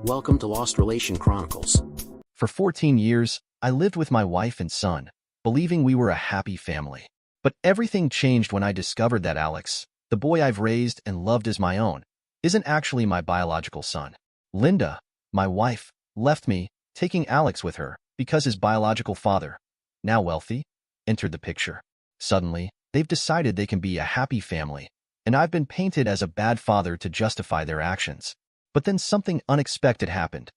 Welcome to Lost Relation Chronicles. For 14 years, I lived with my wife and son, believing we were a happy family. But everything changed when I discovered that Alex, the boy I've raised and loved as my own, isn't actually my biological son. Linda, my wife, left me, taking Alex with her, because his biological father, now wealthy, entered the picture. Suddenly, they've decided they can be a happy family, and I've been painted as a bad father to justify their actions. But then something unexpected happened.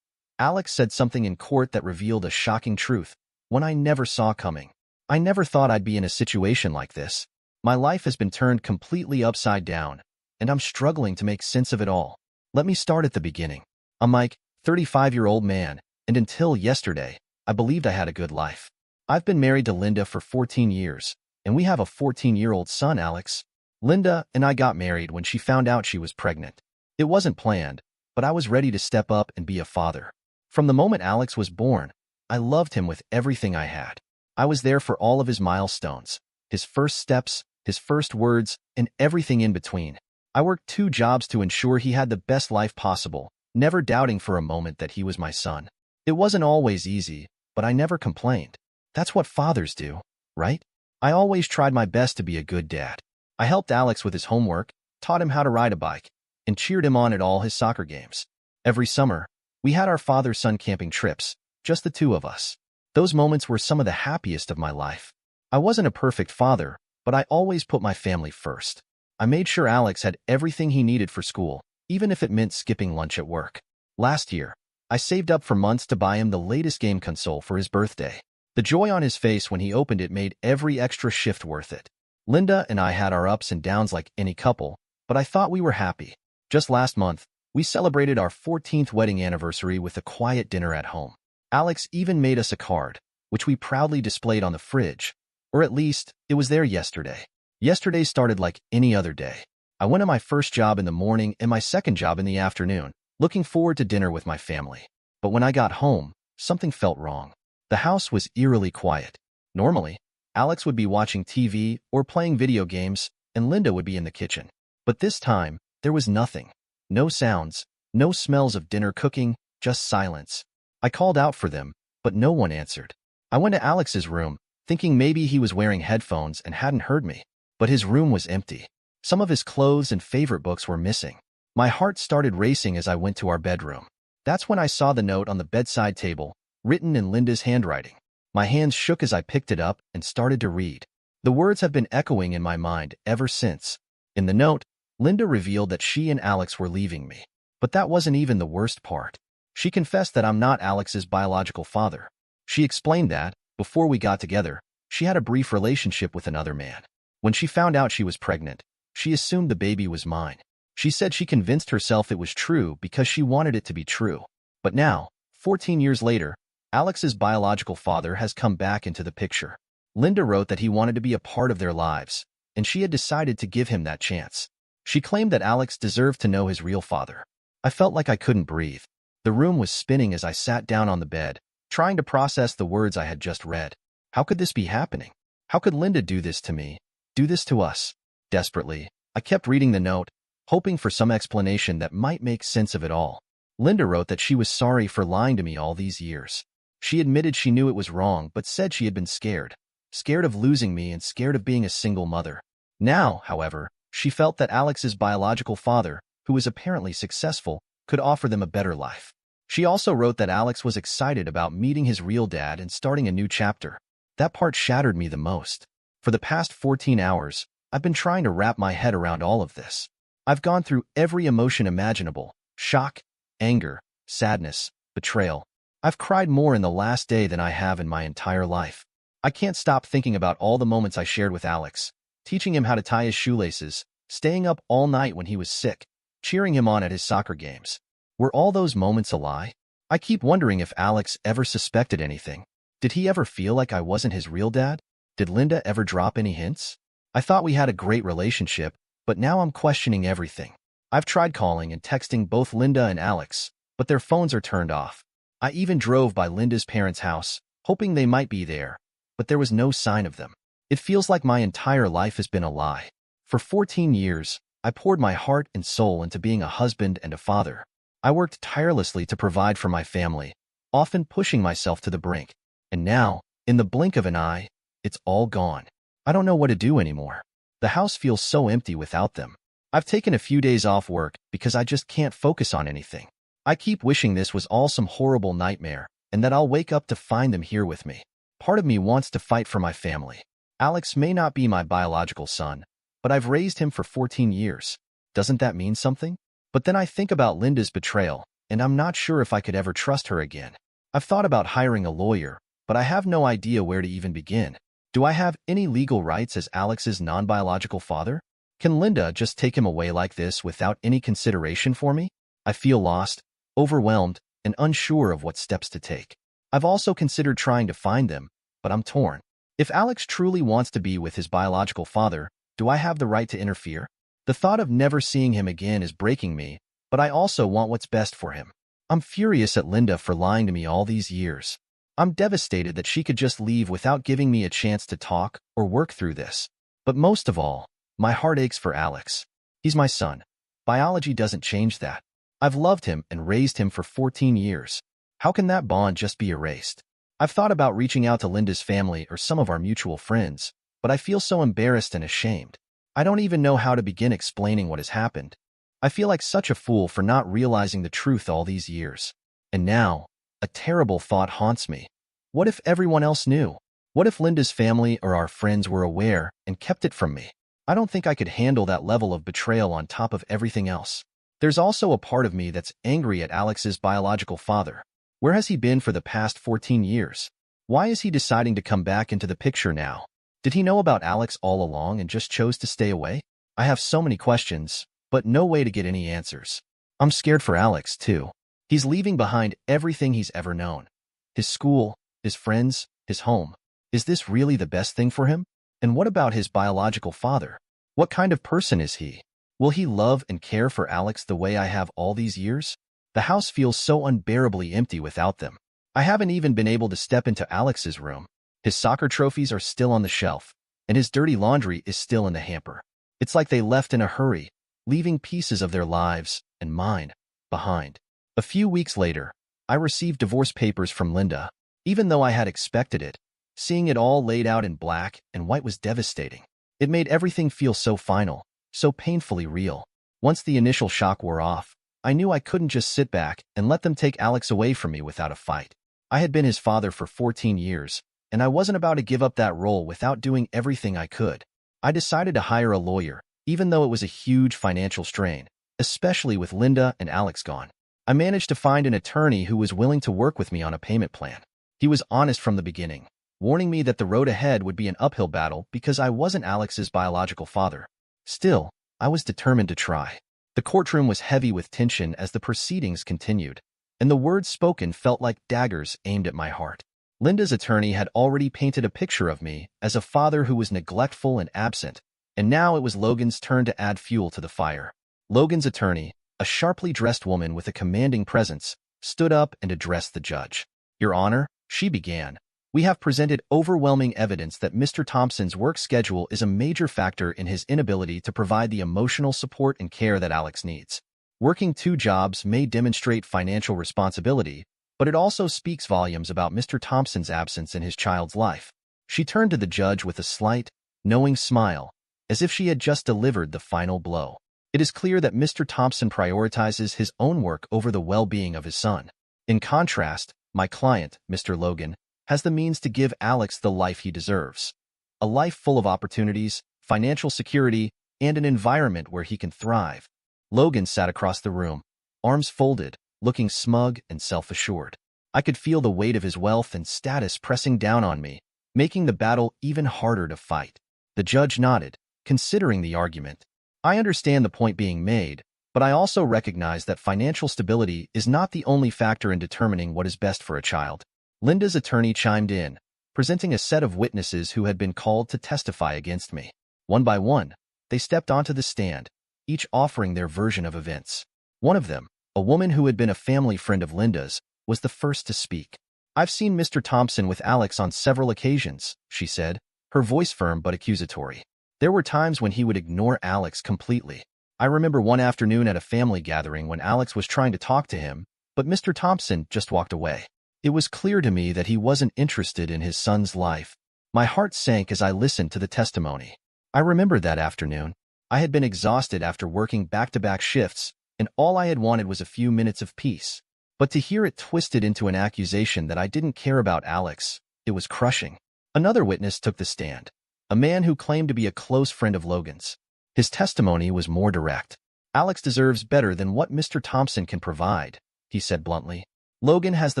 Alex said something in court that revealed a shocking truth, one I never saw coming. I never thought I'd be in a situation like this. My life has been turned completely upside down, and I'm struggling to make sense of it all. Let me start at the beginning. I'm Mike, 35-year-old man, and until yesterday, I believed I had a good life. I've been married to Linda for 14 years, and we have a 14-year-old son, Alex. Linda and I got married when she found out she was pregnant. It wasn't planned, but I was ready to step up and be a father. From the moment Alex was born, I loved him with everything I had. I was there for all of his milestones, his first steps, his first words, and everything in between. I worked 2 jobs to ensure he had the best life possible, never doubting for a moment that he was my son. It wasn't always easy, but I never complained. That's what fathers do, right? I always tried my best to be a good dad. I helped Alex with his homework, taught him how to ride a bike, and cheered him on at all his soccer games. Every summer, we had our father-son camping trips, just the 2 of us. Those moments were some of the happiest of my life. I wasn't a perfect father, but I always put my family first. I made sure Alex had everything he needed for school, even if it meant skipping lunch at work. Last year, I saved up for months to buy him the latest game console for his birthday. The joy on his face when he opened it made every extra shift worth it. Linda and I had our ups and downs like any couple, but I thought we were happy. Just last month, we celebrated our 14th wedding anniversary with a quiet dinner at home. Alex even made us a card, which we proudly displayed on the fridge. Or at least, it was there yesterday. Yesterday started like any other day. I went to my first job in the morning and my second job in the afternoon, looking forward to dinner with my family. But when I got home, something felt wrong. The house was eerily quiet. Normally, Alex would be watching TV or playing video games, and Linda would be in the kitchen. But this time, there was nothing. No sounds, no smells of dinner cooking, just silence. I called out for them, but no one answered. I went to Alex's room, thinking maybe he was wearing headphones and hadn't heard me. But his room was empty. Some of his clothes and favorite books were missing. My heart started racing as I went to our bedroom. That's when I saw the note on the bedside table, written in Linda's handwriting. My hands shook as I picked it up and started to read. The words have been echoing in my mind ever since. In the note, Linda revealed that she and Alex were leaving me. But that wasn't even the worst part. She confessed that I'm not Alex's biological father. She explained that, before we got together, she had a brief relationship with another man. When she found out she was pregnant, she assumed the baby was mine. She said she convinced herself it was true because she wanted it to be true. But now, 14 years later, Alex's biological father has come back into the picture. Linda wrote that he wanted to be a part of their lives, and she had decided to give him that chance. She claimed that Alex deserved to know his real father. I felt like I couldn't breathe. The room was spinning as I sat down on the bed, trying to process the words I had just read. How could this be happening? How could Linda do this to me? Do this to us? Desperately, I kept reading the note, hoping for some explanation that might make sense of it all. Linda wrote that she was sorry for lying to me all these years. She admitted she knew it was wrong, but said she had been scared. Scared of losing me and scared of being a single mother. Now, however, she felt that Alex's biological father, who was apparently successful, could offer them a better life. She also wrote that Alex was excited about meeting his real dad and starting a new chapter. That part shattered me the most. For the past 14 hours, I've been trying to wrap my head around all of this. I've gone through every emotion imaginable: shock, anger, sadness, betrayal. I've cried more in the last day than I have in my entire life. I can't stop thinking about all the moments I shared with Alex, teaching him how to tie his shoelaces, staying up all night when he was sick, cheering him on at his soccer games. Were all those moments a lie? I keep wondering if Alex ever suspected anything. Did he ever feel like I wasn't his real dad? Did Linda ever drop any hints? I thought we had a great relationship, but now I'm questioning everything. I've tried calling and texting both Linda and Alex, but their phones are turned off. I even drove by Linda's parents' house, hoping they might be there, but there was no sign of them. It feels like my entire life has been a lie. For 14 years, I poured my heart and soul into being a husband and a father. I worked tirelessly to provide for my family, often pushing myself to the brink. And now, in the blink of an eye, it's all gone. I don't know what to do anymore. The house feels so empty without them. I've taken a few days off work because I just can't focus on anything. I keep wishing this was all some horrible nightmare and that I'll wake up to find them here with me. Part of me wants to fight for my family. Alex may not be my biological son, but I've raised him for 14 years. Doesn't that mean something? But then I think about Linda's betrayal, and I'm not sure if I could ever trust her again. I've thought about hiring a lawyer, but I have no idea where to even begin. Do I have any legal rights as Alex's non-biological father? Can Linda just take him away like this without any consideration for me? I feel lost, overwhelmed, and unsure of what steps to take. I've also considered trying to find them, but I'm torn. If Alex truly wants to be with his biological father, do I have the right to interfere? The thought of never seeing him again is breaking me, but I also want what's best for him. I'm furious at Linda for lying to me all these years. I'm devastated that she could just leave without giving me a chance to talk or work through this. But most of all, my heart aches for Alex. He's my son. Biology doesn't change that. I've loved him and raised him for 14 years. How can that bond just be erased? I've thought about reaching out to Linda's family or some of our mutual friends, but I feel so embarrassed and ashamed. I don't even know how to begin explaining what has happened. I feel like such a fool for not realizing the truth all these years. And now, a terrible thought haunts me. What if everyone else knew? What if Linda's family or our friends were aware and kept it from me? I don't think I could handle that level of betrayal on top of everything else. There's also a part of me that's angry at Alex's biological father. Where has he been for the past 14 years? Why is he deciding to come back into the picture now? Did he know about Alex all along and just chose to stay away? I have so many questions, but no way to get any answers. I'm scared for Alex, too. He's leaving behind everything he's ever known. His school, his friends, his home. Is this really the best thing for him? And what about his biological father? What kind of person is he? Will he love and care for Alex the way I have all these years? The house feels so unbearably empty without them. I haven't even been able to step into Alex's room. His soccer trophies are still on the shelf, and his dirty laundry is still in the hamper. It's like they left in a hurry, leaving pieces of their lives, and mine, behind. A few weeks later, I received divorce papers from Linda. Even though I had expected it, seeing it all laid out in black and white was devastating. It made everything feel so final, so painfully real. Once the initial shock wore off, I knew I couldn't just sit back and let them take Alex away from me without a fight. I had been his father for 14 years, and I wasn't about to give up that role without doing everything I could. I decided to hire a lawyer, even though it was a huge financial strain, especially with Linda and Alex gone. I managed to find an attorney who was willing to work with me on a payment plan. He was honest from the beginning, warning me that the road ahead would be an uphill battle because I wasn't Alex's biological father. Still, I was determined to try. The courtroom was heavy with tension as the proceedings continued, and the words spoken felt like daggers aimed at my heart. Linda's attorney had already painted a picture of me as a father who was neglectful and absent, and now it was Logan's turn to add fuel to the fire. Logan's attorney, a sharply dressed woman with a commanding presence, stood up and addressed the judge. "Your Honor," she began, "we have presented overwhelming evidence that Mr. Thompson's work schedule is a major factor in his inability to provide the emotional support and care that Alex needs. Working 2 jobs may demonstrate financial responsibility, but it also speaks volumes about Mr. Thompson's absence in his child's life." She turned to the judge with a slight, knowing smile, as if she had just delivered the final blow. "It is clear that Mr. Thompson prioritizes his own work over the well-being of his son. In contrast, my client, Mr. Logan, has the means to give Alex the life he deserves. A life full of opportunities, financial security, and an environment where he can thrive." Logan sat across the room, arms folded, looking smug and self-assured. I could feel the weight of his wealth and status pressing down on me, making the battle even harder to fight. The judge nodded, considering the argument. "I understand the point being made, but I also recognize that financial stability is not the only factor in determining what is best for a child." Linda's attorney chimed in, presenting a set of witnesses who had been called to testify against me. One by one, they stepped onto the stand, each offering their version of events. One of them, a woman who had been a family friend of Linda's, was the first to speak. "I've seen Mr. Thompson with Alex on several occasions," she said, her voice firm but accusatory. "There were times when he would ignore Alex completely. I remember one afternoon at a family gathering when Alex was trying to talk to him, but Mr. Thompson just walked away. It was clear to me that he wasn't interested in his son's life. My heart sank as I listened to the testimony. I remember that afternoon. I had been exhausted after working back-to-back shifts, and all I had wanted was a few minutes of peace. But to hear it twisted into an accusation that I didn't care about Alex, it was crushing. Another witness took the stand, a man who claimed to be a close friend of Logan's. His testimony was more direct. Alex deserves better than what Mr. Thompson can provide, he said bluntly. Logan has the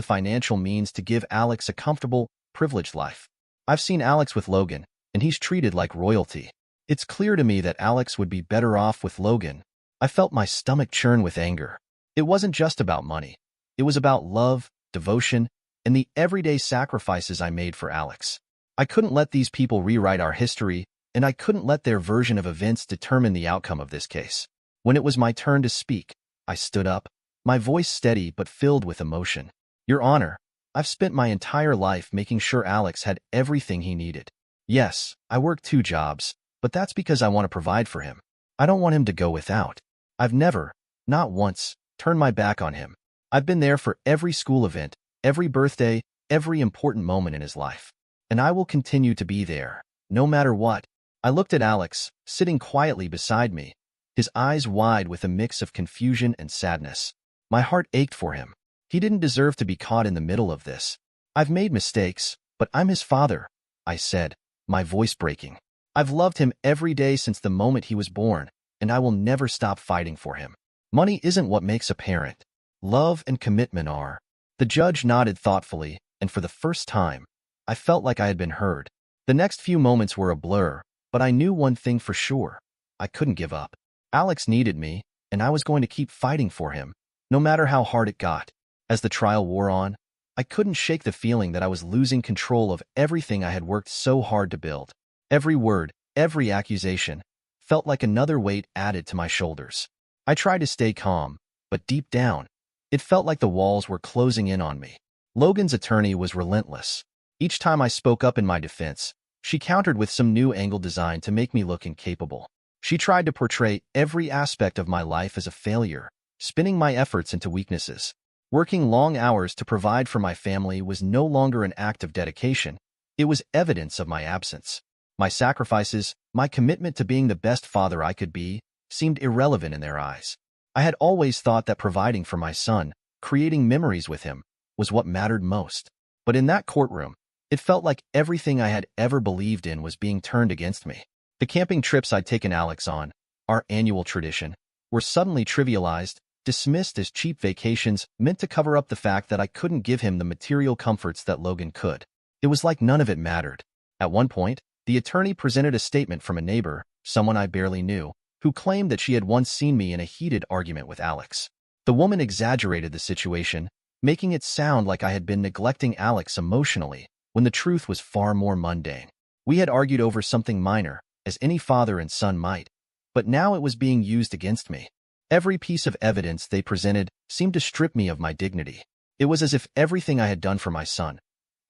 financial means to give Alex a comfortable, privileged life. I've seen Alex with Logan, and he's treated like royalty. It's clear to me that Alex would be better off with Logan. I felt my stomach churn with anger. It wasn't just about money. It was about love, devotion, and the everyday sacrifices I made for Alex. I couldn't let these people rewrite our history, and I couldn't let their version of events determine the outcome of this case. When it was my turn to speak, I stood up, my voice steady but filled with emotion. Your Honor, I've spent my entire life making sure Alex had everything he needed. Yes, I work 2 jobs, but that's because I want to provide for him. I don't want him to go without. I've never, not once, turned my back on him. I've been there for every school event, every birthday, every important moment in his life. And I will continue to be there, no matter what. I looked at Alex, sitting quietly beside me, his eyes wide with a mix of confusion and sadness. My heart ached for him. He didn't deserve to be caught in the middle of this. I've made mistakes, but I'm his father, I said, my voice breaking. I've loved him every day since the moment he was born, and I will never stop fighting for him. Money isn't what makes a parent. Love and commitment are. The judge nodded thoughtfully, and for the first time, I felt like I had been heard. The next few moments were a blur, but I knew one thing for sure. I couldn't give up. Alex needed me, and I was going to keep fighting for him, no matter how hard it got. As the trial wore on, I couldn't shake the feeling that I was losing control of everything I had worked so hard to build. Every word, every accusation, felt like another weight added to my shoulders. I tried to stay calm, but deep down, it felt like the walls were closing in on me. Logan's attorney was relentless. Each time I spoke up in my defense, she countered with some new angle designed to make me look incapable. She tried to portray every aspect of my life as a failure, spinning my efforts into weaknesses. Working long hours to provide for my family was no longer an act of dedication. It was evidence of my absence. My sacrifices, my commitment to being the best father I could be, seemed irrelevant in their eyes. I had always thought that providing for my son, creating memories with him, was what mattered most. But in that courtroom, it felt like everything I had ever believed in was being turned against me. The camping trips I'd taken Alex on, our annual tradition, were suddenly trivialized, dismissed as cheap vacations meant to cover up the fact that I couldn't give him the material comforts that Logan could. It was like none of it mattered. At one point, the attorney presented a statement from a neighbor, someone I barely knew, who claimed that she had once seen me in a heated argument with Alex. The woman exaggerated the situation, making it sound like I had been neglecting Alex emotionally, when the truth was far more mundane. We had argued over something minor, as any father and son might, but now it was being used against me. Every piece of evidence they presented seemed to strip me of my dignity. It was as if everything I had done for my son,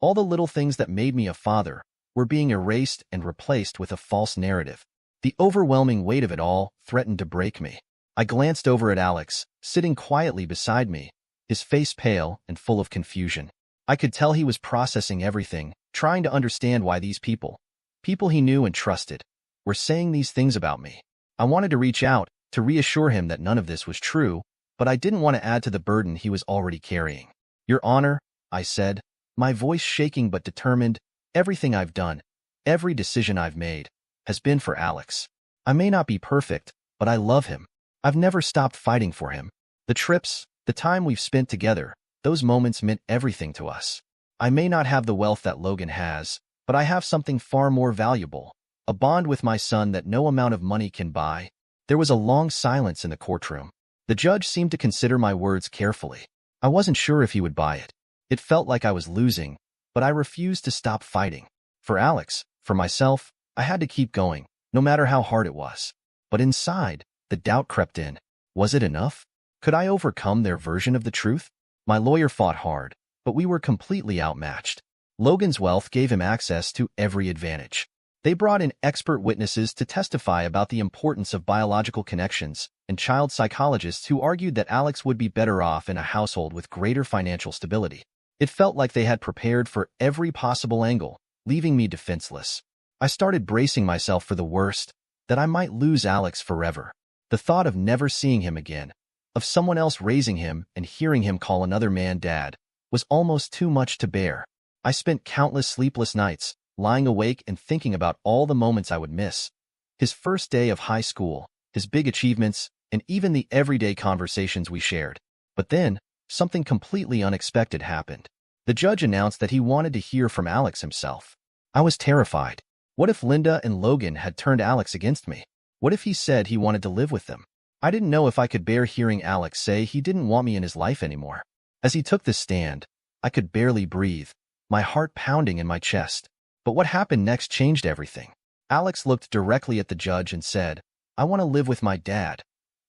all the little things that made me a father, were being erased and replaced with a false narrative. The overwhelming weight of it all threatened to break me. I glanced over at Alex, sitting quietly beside me, his face pale and full of confusion. I could tell he was processing everything, trying to understand why these people he knew and trusted, were saying these things about me. I wanted to reach out, to reassure him that none of this was true, but I didn't want to add to the burden he was already carrying. Your Honor, I said, my voice shaking but determined, everything I've done, every decision I've made, has been for Alex. I may not be perfect, but I love him. I've never stopped fighting for him. The trips, the time we've spent together, those moments meant everything to us. I may not have the wealth that Logan has, but I have something far more valuable, a bond with my son that no amount of money can buy. There was a long silence in the courtroom. The judge seemed to consider my words carefully. I wasn't sure if he would buy it. It felt like I was losing, but I refused to stop fighting. For Alex, for myself, I had to keep going, no matter how hard it was. But inside, the doubt crept in. Was it enough? Could I overcome their version of the truth? My lawyer fought hard, but we were completely outmatched. Logan's wealth gave him access to every advantage. They brought in expert witnesses to testify about the importance of biological connections and child psychologists who argued that Alex would be better off in a household with greater financial stability. It felt like they had prepared for every possible angle, leaving me defenseless. I started bracing myself for the worst, that I might lose Alex forever. The thought of never seeing him again, of someone else raising him and hearing him call another man dad, was almost too much to bear. I spent countless sleepless nights, lying awake and thinking about all the moments I would miss. His first day of high school, his big achievements, and even the everyday conversations we shared. But then, something completely unexpected happened. The judge announced that he wanted to hear from Alex himself. I was terrified. What if Linda and Logan had turned Alex against me? What if he said he wanted to live with them? I didn't know if I could bear hearing Alex say he didn't want me in his life anymore. As he took the stand, I could barely breathe, my heart pounding in my chest. But what happened next changed everything. Alex looked directly at the judge and said, "I want to live with my dad.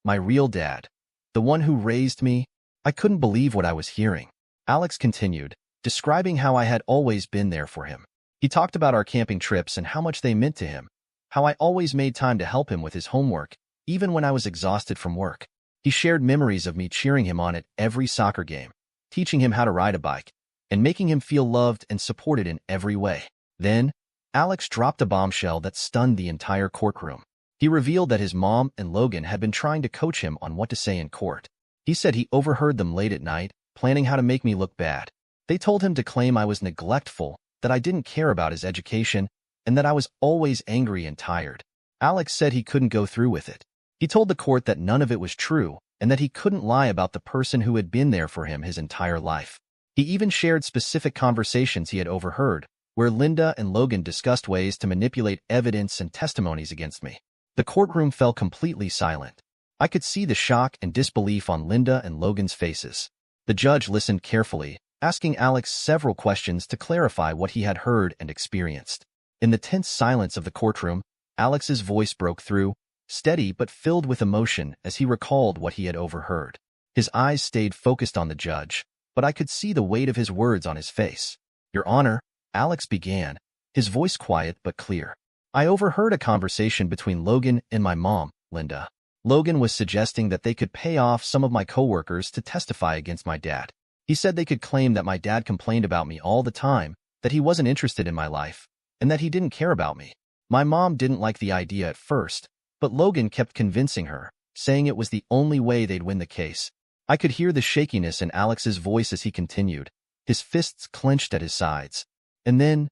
My real dad. The one who raised me." I couldn't believe what I was hearing. Alex continued, describing how I had always been there for him. He talked about our camping trips and how much they meant to him, how I always made time to help him with his homework, even when I was exhausted from work. He shared memories of me cheering him on at every soccer game, teaching him how to ride a bike, and making him feel loved and supported in every way. Then, Alex dropped a bombshell that stunned the entire courtroom. He revealed that his mom and Logan had been trying to coach him on what to say in court. He said he overheard them late at night, planning how to make me look bad. They told him to claim I was neglectful, that I didn't care about his education, and that I was always angry and tired. Alex said he couldn't go through with it. He told the court that none of it was true, and that he couldn't lie about the person who had been there for him his entire life. He even shared specific conversations he had overheard, where Linda and Logan discussed ways to manipulate evidence and testimonies against me. The courtroom fell completely silent. I could see the shock and disbelief on Linda and Logan's faces. The judge listened carefully, asking Alex several questions to clarify what he had heard and experienced. In the tense silence of the courtroom, Alex's voice broke through, steady but filled with emotion as he recalled what he had overheard. His eyes stayed focused on the judge, but I could see the weight of his words on his face. "Your Honor," Alex began, his voice quiet but clear. "I overheard a conversation between Logan and my mom, Linda. Logan was suggesting that they could pay off some of my coworkers to testify against my dad. He said they could claim that my dad complained about me all the time, that he wasn't interested in my life, and that he didn't care about me. My mom didn't like the idea at first, but Logan kept convincing her, saying it was the only way they'd win the case." I could hear the shakiness in Alex's voice as he continued, his fists clenched at his sides. "And then,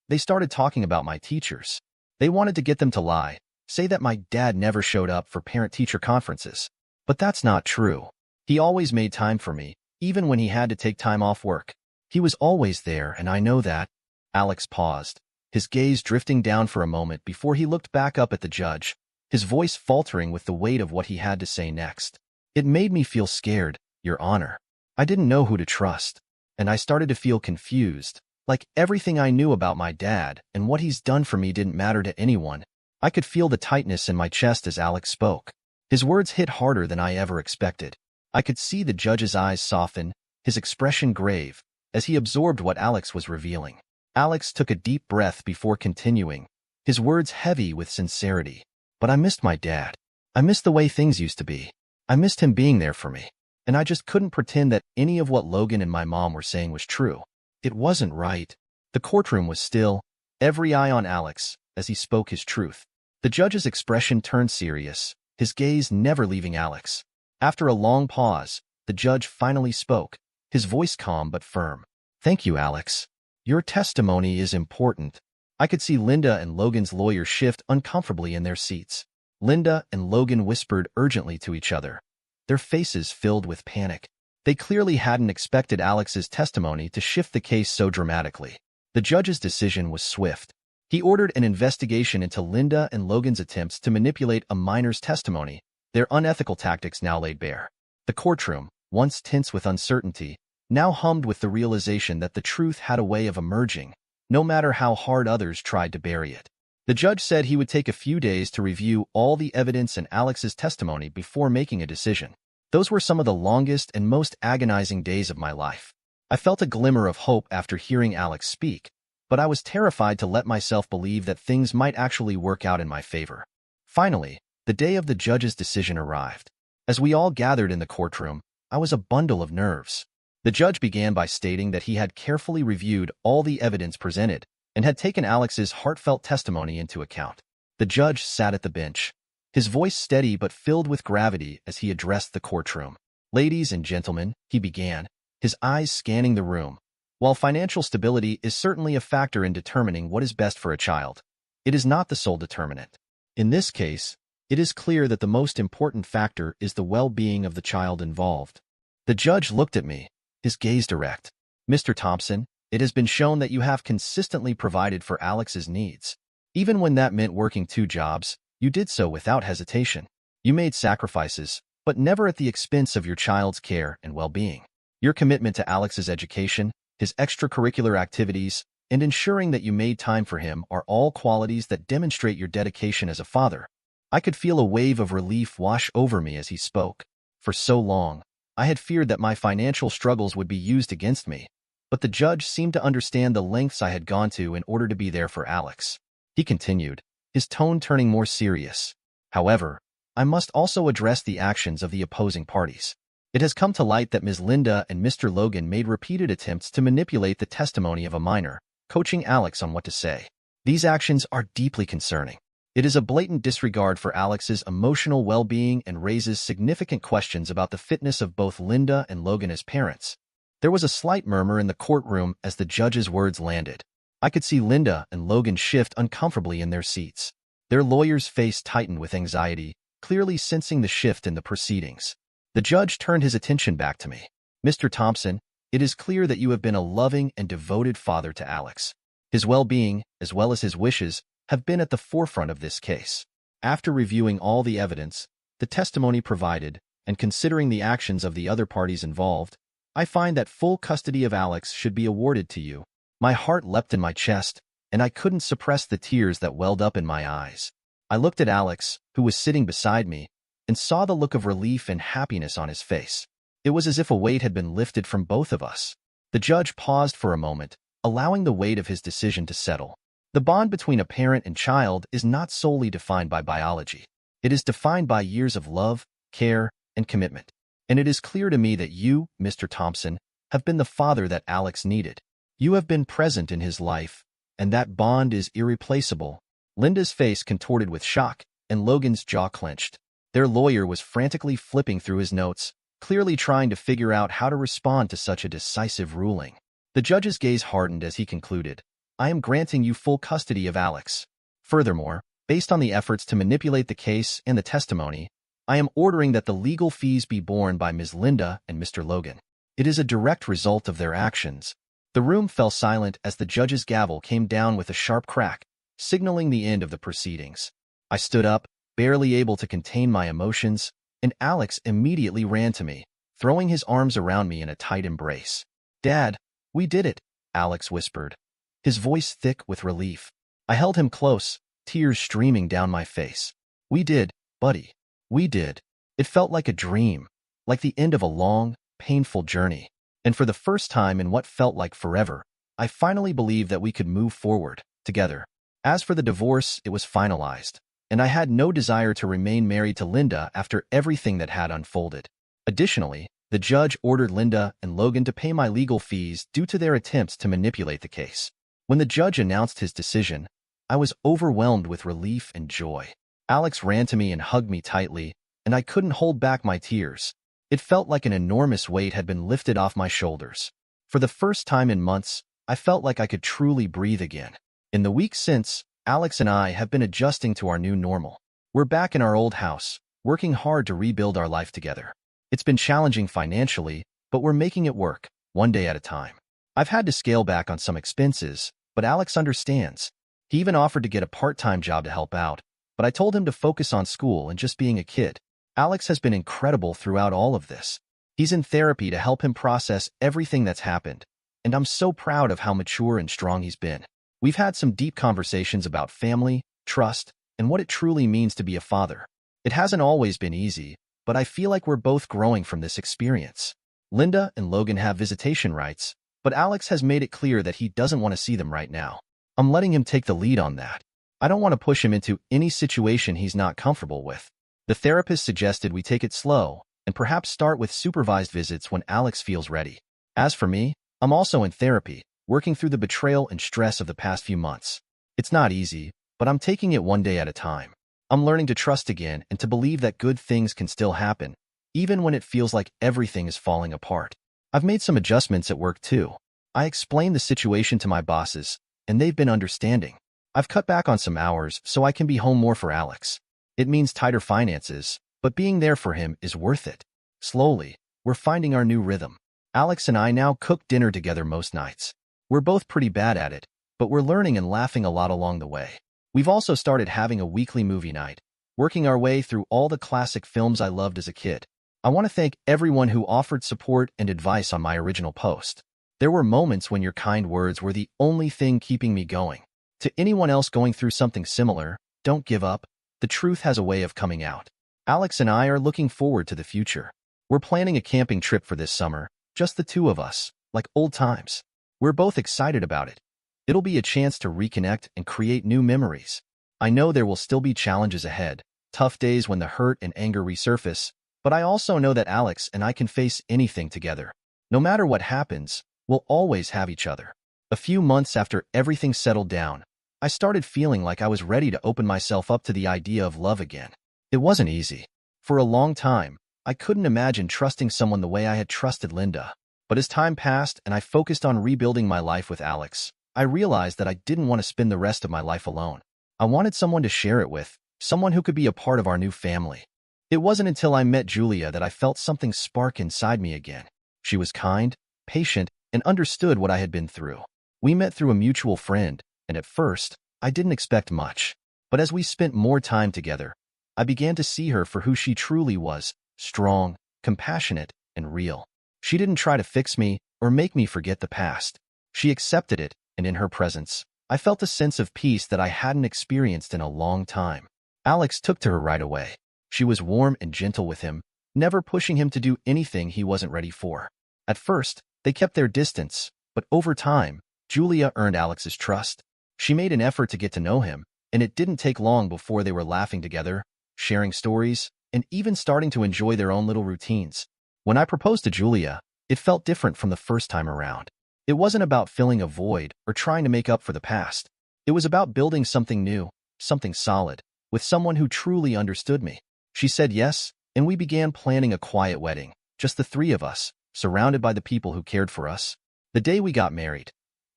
they started talking about my teachers. They wanted to get them to lie, say that my dad never showed up for parent-teacher conferences. But that's not true. He always made time for me, even when he had to take time off work. He was always there, and I know that." Alex paused, his gaze drifting down for a moment before he looked back up at the judge, his voice faltering with the weight of what he had to say next. "It made me feel scared, Your Honor. I didn't know who to trust, and I started to feel confused. Like everything I knew about my dad and what he's done for me didn't matter to anyone." I could feel the tightness in my chest as Alex spoke. His words hit harder than I ever expected. I could see the judge's eyes soften, his expression grave, as he absorbed what Alex was revealing. Alex took a deep breath before continuing, his words heavy with sincerity. "But I missed my dad. I missed the way things used to be. I missed him being there for me. And I just couldn't pretend that any of what Logan and my mom were saying was true. It wasn't right." The courtroom was still, every eye on Alex, as he spoke his truth. The judge's expression turned serious, his gaze never leaving Alex. After a long pause, the judge finally spoke, his voice calm but firm. "Thank you, Alex. Your testimony is important." I could see Linda and Logan's lawyer shift uncomfortably in their seats. Linda and Logan whispered urgently to each other, their faces filled with panic. They clearly hadn't expected Alex's testimony to shift the case so dramatically. The judge's decision was swift. He ordered an investigation into Linda and Logan's attempts to manipulate a minor's testimony, their unethical tactics now laid bare. The courtroom, once tense with uncertainty, now hummed with the realization that the truth had a way of emerging, no matter how hard others tried to bury it. The judge said he would take a few days to review all the evidence in Alex's testimony before making a decision. Those were some of the longest and most agonizing days of my life. I felt a glimmer of hope after hearing Alex speak, but I was terrified to let myself believe that things might actually work out in my favor. Finally, the day of the judge's decision arrived. As we all gathered in the courtroom, I was a bundle of nerves. The judge began by stating that he had carefully reviewed all the evidence presented and had taken Alex's heartfelt testimony into account. The judge sat at the bench, his voice steady but filled with gravity as he addressed the courtroom. "Ladies and gentlemen," he began, his eyes scanning the room. "While financial stability is certainly a factor in determining what is best for a child, it is not the sole determinant. In this case, it is clear that the most important factor is the well-being of the child involved." The judge looked at me, his gaze direct. "Mr. Thompson, it has been shown that you have consistently provided for Alex's needs. Even when that meant working 2 jobs, you did so without hesitation. You made sacrifices, but never at the expense of your child's care and well-being. Your commitment to Alex's education, his extracurricular activities, and ensuring that you made time for him are all qualities that demonstrate your dedication as a father." I could feel a wave of relief wash over me as he spoke. For so long, I had feared that my financial struggles would be used against me, but the judge seemed to understand the lengths I had gone to in order to be there for Alex. He continued, his tone turning more serious. "However, I must also address the actions of the opposing parties. It has come to light that Ms. Linda and Mr. Logan made repeated attempts to manipulate the testimony of a minor, coaching Alex on what to say. These actions are deeply concerning. It is a blatant disregard for Alex's emotional well-being and raises significant questions about the fitness of both Linda and Logan as parents." There was a slight murmur in the courtroom as the judge's words landed. I could see Linda and Logan shift uncomfortably in their seats. Their lawyer's face tightened with anxiety, clearly sensing the shift in the proceedings. The judge turned his attention back to me. "Mr. Thompson, it is clear that you have been a loving and devoted father to Alex. His well-being, as well as his wishes, have been at the forefront of this case. After reviewing all the evidence, the testimony provided, and considering the actions of the other parties involved, I find that full custody of Alex should be awarded to you." My heart leapt in my chest, and I couldn't suppress the tears that welled up in my eyes. I looked at Alex, who was sitting beside me, and saw the look of relief and happiness on his face. It was as if a weight had been lifted from both of us. The judge paused for a moment, allowing the weight of his decision to settle. The bond between a parent and child is not solely defined by biology. It is defined by years of love, care, and commitment. And it is clear to me that you, Mr. Thompson, have been the father that Alex needed. You have been present in his life, and that bond is irreplaceable. Linda's face contorted with shock, and Logan's jaw clenched. Their lawyer was frantically flipping through his notes, clearly trying to figure out how to respond to such a decisive ruling. The judge's gaze hardened as he concluded, "I am granting you full custody of Alex. Furthermore, based on the efforts to manipulate the case and the testimony, I am ordering that the legal fees be borne by Ms. Linda and Mr. Logan. It is a direct result of their actions." The room fell silent as the judge's gavel came down with a sharp crack, signaling the end of the proceedings. I stood up, barely able to contain my emotions, and Alex immediately ran to me, throwing his arms around me in a tight embrace. "Dad, we did it," Alex whispered, his voice thick with relief. I held him close, tears streaming down my face. "We did, buddy. We did." It felt like a dream, like the end of a long, painful journey. And for the first time in what felt like forever, I finally believed that we could move forward, together. As for the divorce, it was finalized, and I had no desire to remain married to Linda after everything that had unfolded. Additionally, the judge ordered Linda and Logan to pay my legal fees due to their attempts to manipulate the case. When the judge announced his decision, I was overwhelmed with relief and joy. Alex ran to me and hugged me tightly, and I couldn't hold back my tears. It felt like an enormous weight had been lifted off my shoulders. For the first time in months, I felt like I could truly breathe again. In the weeks since, Alex and I have been adjusting to our new normal. We're back in our old house, working hard to rebuild our life together. It's been challenging financially, but we're making it work, one day at a time. I've had to scale back on some expenses, but Alex understands. He even offered to get a part-time job to help out, but I told him to focus on school and just being a kid. Alex has been incredible throughout all of this. He's in therapy to help him process everything that's happened, and I'm so proud of how mature and strong he's been. We've had some deep conversations about family, trust, and what it truly means to be a father. It hasn't always been easy, but I feel like we're both growing from this experience. Linda and Logan have visitation rights, But Alex has made it clear that he doesn't want to see them right now. I'm letting him take the lead on that. I don't want to push him into any situation he's not comfortable with. The therapist suggested we take it slow and perhaps start with supervised visits when Alex feels ready. As for me, I'm also in therapy, working through the betrayal and stress of the past few months. It's not easy, but I'm taking it one day at a time. I'm learning to trust again and to believe that good things can still happen, even when it feels like everything is falling apart. I've made some adjustments at work too. I explained the situation to my bosses, and they've been understanding. I've cut back on some hours so I can be home more for Alex. It means tighter finances, but being there for him is worth it. Slowly, we're finding our new rhythm. Alex and I now cook dinner together most nights. We're both pretty bad at it, but we're learning and laughing a lot along the way. We've also started having a weekly movie night, working our way through all the classic films I loved as a kid. I want to thank everyone who offered support and advice on my original post. There were moments when your kind words were the only thing keeping me going. To anyone else going through something similar, don't give up. The truth has a way of coming out. Alex and I are looking forward to the future. We're planning a camping trip for this summer, just the two of us, like old times. We're both excited about it. It'll be a chance to reconnect and create new memories. I know there will still be challenges ahead, tough days when the hurt and anger resurface, but I also know that Alex and I can face anything together. No matter what happens, we'll always have each other. A few months after everything settled down, I started feeling like I was ready to open myself up to the idea of love again. It wasn't easy. For a long time, I couldn't imagine trusting someone the way I had trusted Linda. But as time passed and I focused on rebuilding my life with Alex, I realized that I didn't want to spend the rest of my life alone. I wanted someone to share it with, someone who could be a part of our new family. It wasn't until I met Julia that I felt something spark inside me again. She was kind, patient, and understood what I had been through. We met through a mutual friend, and at first, I didn't expect much. But as we spent more time together, I began to see her for who she truly was, strong, compassionate, and real. She didn't try to fix me or make me forget the past. She accepted it, and in her presence, I felt a sense of peace that I hadn't experienced in a long time. Alex took to her right away. She was warm and gentle with him, never pushing him to do anything he wasn't ready for. At first, they kept their distance, but over time, Julia earned Alex's trust. She made an effort to get to know him, and it didn't take long before they were laughing together, sharing stories, and even starting to enjoy their own little routines. When I proposed to Julia, it felt different from the first time around. It wasn't about filling a void or trying to make up for the past. It was about building something new, something solid, with someone who truly understood me. She said yes, and we began planning a quiet wedding, just the three of us, surrounded by the people who cared for us. The day we got married,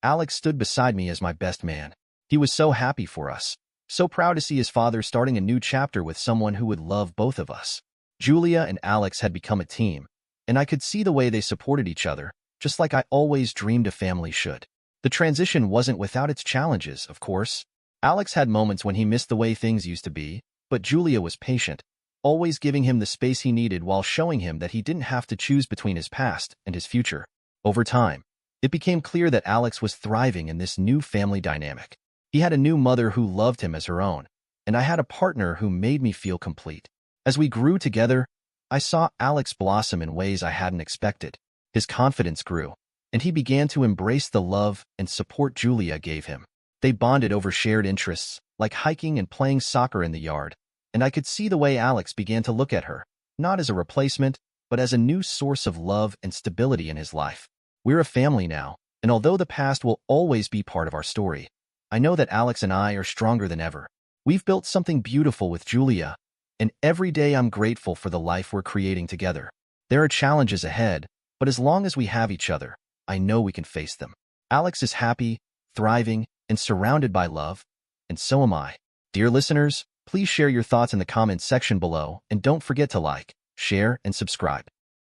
Alex stood beside me as my best man. He was so happy for us, so proud to see his father starting a new chapter with someone who would love both of us. Julia and Alex had become a team, and I could see the way they supported each other, just like I always dreamed a family should. The transition wasn't without its challenges, of course. Alex had moments when he missed the way things used to be, but Julia was patient, always giving him the space he needed while showing him that he didn't have to choose between his past and his future. Over time, it became clear that Alex was thriving in this new family dynamic. He had a new mother who loved him as her own, and I had a partner who made me feel complete. As we grew together, I saw Alex blossom in ways I hadn't expected. His confidence grew, and he began to embrace the love and support Julia gave him. They bonded over shared interests, like hiking and playing soccer in the yard, and I could see the way Alex began to look at her, not as a replacement, but as a new source of love and stability in his life. We're a family now, and although the past will always be part of our story, I know that Alex and I are stronger than ever. We've built something beautiful with Julia, and every day I'm grateful for the life we're creating together. There are challenges ahead, but as long as we have each other, I know we can face them. Alex is happy, thriving, and surrounded by love, and so am I. Dear listeners, please share your thoughts in the comments section below, and don't forget to like, share, and subscribe.